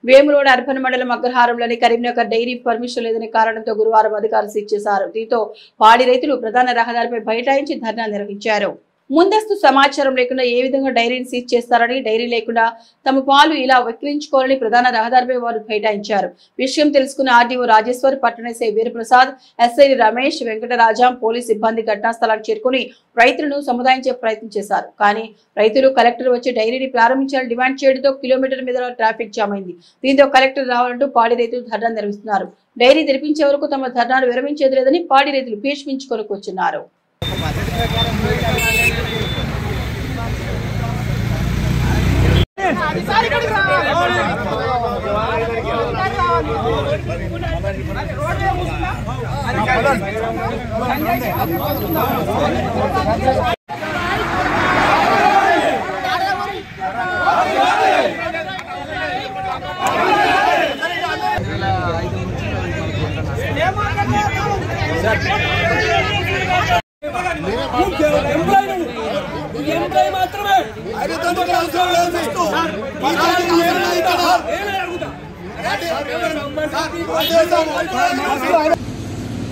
Vemulawada urban మండలం అగ్రహారంలోని Karimnagar dairy permission లేదని కారణంతో గురువారం అధికారులు సీజ్ చేశారు. దీంతో పాడి రైతులు ప్రధాన రహదారిపై బైఠాయించి ధర్నా నిర్వహించారు. ముందస్తు సమాచారం లేకుండా ఏ విధంగా డైరీని సీజ్ చేస్తారని, డైరీ లేకుండా తమ పాలు ఇలా విక్రయించుకోవాలని ప్రధాన రహదారిపై వారు బైఠాయించారు. విషయం తెలుసుకున్న ఆర్డీఓ రాజేశ్వర్, పట్టణ SI Veeraprasad, SI Ramesh, Venkatarajam, police సిబ్బంది ఘటనాస్థలానికి చేరుకుని రైతులను సముదాయించే ప్రయత్నం చేశారు. కానీ రైతులు కలెక్టర్ వచ్చి డైరీని ప్రారంభించాలని డిమాండ్ చేయడంతో కిలోమీటర్ మీద ట్రాఫిక్ జామ్ అయింది. దీంతో కలెక్టర్ రావాలంటూ పాడి రైతులు ధర్నా నిర్వహిస్తున్నారు. డైరీ తెరిపించే వరకు తమ ధర్నాను విరమించేది లేదని పాడి రైతులు భీష్మించుకొని కూర్చున్నారు.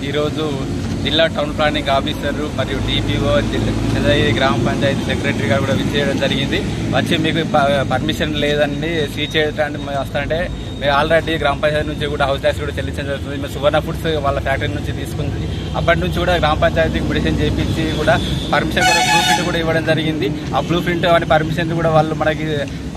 ఈరోజు జిల్లా టౌన్ ప్లానింగ్ ఆఫీసర్ మరియు డిపిఓ, గ్రామ పంచాయతీ సెక్రటరీ గారు కూడా విచ్చేయడం జరిగింది. వచ్చి మీకు పర్మిషన్ లేదండి సీజ్ చేయడానికి వస్తారంటే మేము ఆల్రెడీ గ్రామ పంచాయతీ నుంచి కూడా హౌస్ ట్యాక్స్ కూడా చెల్లించడం జరుగుతుంది. మేము సువర్ణ ఫుడ్స్ వాళ్ళ ఫ్యాక్టరీ నుంచి తీసుకుంది. అప్పటి నుంచి కూడా గ్రామ పంచాయతీకి మెడిసిన్ చేయించి కూడా పర్మిషన్ కూడా బ్లూ ప్రింట్ కూడా ఇవ్వడం జరిగింది. ఆ బ్లూ ప్రింట్ అని పర్మిషన్ కూడా వాళ్ళు మనకి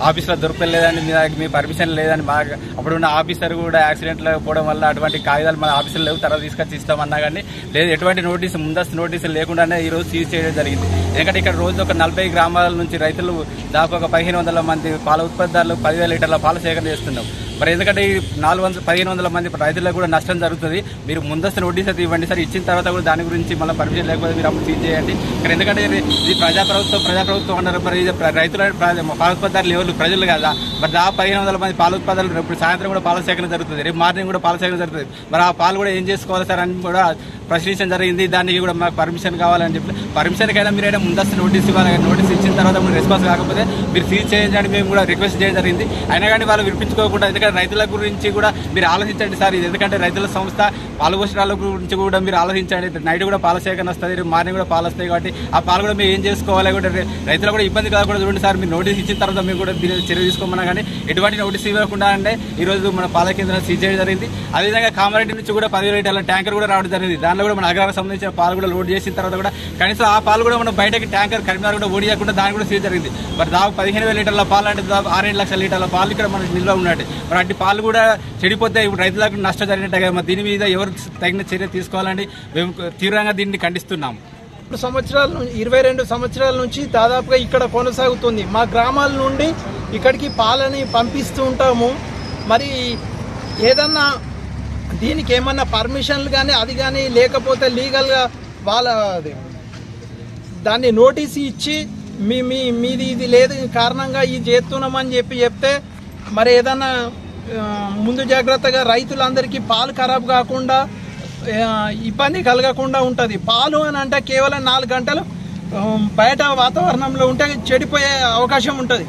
ఆఫీస్లో దొరకలేదని, మీ పర్మిషన్ లేదని మాకు అప్పుడున్న ఆఫీసర్ కూడా యాక్సిడెంట్లో పోవడం వల్ల అటువంటి కాగితాలు మన ఆఫీసులో లేవు, తర్వాత తీసుకొచ్చి ఇస్తామన్నా కానీ లేదు, ఎటువంటి నోటీసు ముందస్తు నోటీసులు లేకుండానే ఈరోజు సీజ్ చేయడం జరిగింది. ఎందుకంటే ఇక్కడ రోజు ఒక 40 గ్రామాల నుంచి రైతులు దాదాపు ఒక 1500 మంది పాల ఉత్పత్తిదారులు 10,000 లీటర్ల పాల సేకరణ చేస్తున్నాం. మరి ఎందుకంటే 1500 మంది రైతులకు కూడా నష్టం జరుగుతుంది. మీరు ముందస్తు నోటీస్ అయితే ఇవ్వండి సార్. ఇచ్చిన తర్వాత కూడా దాని గురించి మళ్ళీ పర్మిషన్ లేకపోతే మీరు అప్పుడు సీజ్ చేయండి. ఇక్కడ ఎందుకంటే ఇది ప్రజాప్రభుత్వం అన్నారు. మరి ఇది రైతుల పాల ఉత్పత్తిదారులు ఎవరు ప్రజలు కదా. మరి దాదాపు 1500 మంది పాల ఉత్పత్తులు ఇప్పుడు సాయంత్రం కూడా పాల సేకరణ జరుగుతుంది, రేపు మార్నింగ్ కూడా పాల సేకరణ జరుగుతుంది. మరి ఆ పాలు కూడా ఏం చేసుకోవాలి సార్ అని కూడా ప్రశ్నించడం జరిగింది. దానికి కూడా మాకు పర్మిషన్ కావాలని చెప్పి పర్మిషన్కైనా మీరైనా ముందస్తు నోటీస్ ఇవ్వాలి. నోటీస్ ఇచ్చిన తర్వాత మీరు రెస్పాన్స్ కాకపోతే మీరు సీజ్ చేయండి మేము కూడా రిక్వెస్ట్ చేయడం జరిగింది. అయినా కానీ వాళ్ళు వినిపించుకోకుండా, ఎందుకంటే రైతుల గురించి కూడా మీరు ఆలోచించండి సార్. ఇది ఎందుకంటే రైతుల సంస్థ, పాలు పోషకాల గురించి కూడా మీరు ఆలోచించండి. నైట్ కూడా పాల సేకరణ వస్తుంది, మార్నింగ్ కూడా పాలు వస్తాయి. కాబట్టి ఆ పాలు కూడా మీరు ఏం చేసుకోవాలి కూడా రైతులు కూడా ఇబ్బంది కాకుండా చూడండి సార్. మీరు నోటీస్ ఇచ్చిన తర్వాత మేము కూడా దీని చర్య తీసుకోమన్నా కానీ ఎటువంటి నోటీస్ ఇవ్వకుండా అంటే ఈరోజు మన పాల కేంద్రాన్ని సీజ్ చేయడం జరిగింది. అదేవిధంగా కామారెడ్డి నుంచి కూడా 10,000 లీటర్ల ట్యాంకర్ కూడా రావడం జరిగింది. దానిలో కూడా మన అగ్రహానికి సంబంధించిన పాలు కూడా లోడ్ చేసిన తర్వాత కూడా కనీసం ఆ పాలు కూడా మనం బయటకి ట్యాంకర్ కరీంనగర్ కూడా ఓడియకుండా దాన్ని కూడా సీజ్ జరిగింది. మరి దాదాపు 15,000 లీటర్ల పాలు అంటే దాదాపు 6 లక్షల లీటర్ల పాలు ఇక్కడ మనకి నిల్వ ఉన్నట్టు. మరి అట్టి పాలు కూడా చెడిపోతే ఇప్పుడు రైతులకు నష్టం జరిగినట్టే కదా. దీని మీద ఎవరు తగిన చర్య తీసుకోవాలని మేము తీవ్రంగా దీన్ని ఖండిస్తున్నాం. 22 సంవత్సరాల నుంచి దాదాపుగా ఇక్కడ కొనసాగుతుంది. మా గ్రామాల నుండి ఇక్కడికి పాలని పంపిస్తూ ఉంటాము. మరి ఏదన్నా దీనికి ఏమన్నా పర్మిషన్లు కానీ అది కానీ లేకపోతే లీగల్గా వాళ్ళ దాన్ని నోటీస్ ఇచ్చి మీది ఇది లేదు కారణంగా ఇది చేస్తున్నామని చెప్తే మరి ఏదన్నా ముందు జాగ్రత్తగా రైతులందరికీ పాలు ఖరాబ్ కాకుండా ఇబ్బంది కలగకుండా ఉంటుంది. పాలు అని అంటే కేవలం 4 గంటలు బయట వాతావరణంలో ఉంటే చెడిపోయే అవకాశం ఉంటుంది.